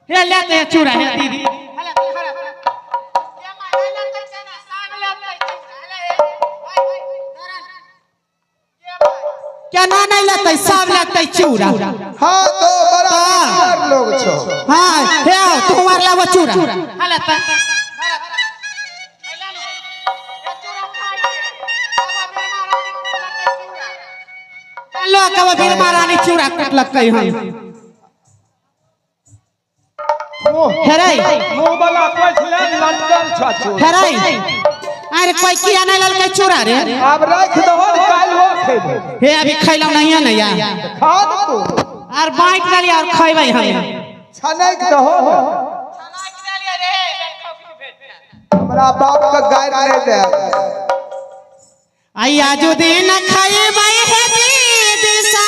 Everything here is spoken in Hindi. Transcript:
हे लेते चूड़ा हे दीदी क्या ना नहीं लेते सब लेते चूड़ा। हाँ तो बड़ा लोग छो। हाँ हे तुम्हार लावा चूड़ा लो कब फिर महारानी चूड़ा कटलक कई हम हेराई मुंह वाला कोई लंडन छाछो हेराई अरे कोई किया नहीं ललके चूड़ा रे अब रख दो काल हो खेबो हे अभी खैलौ नहीं है नया खा दो और बाइट डाली और खइबै हम छनक दहो हमरा बाप का गाय नहीं दे आइया जो दिन खइबै हे दीदी सा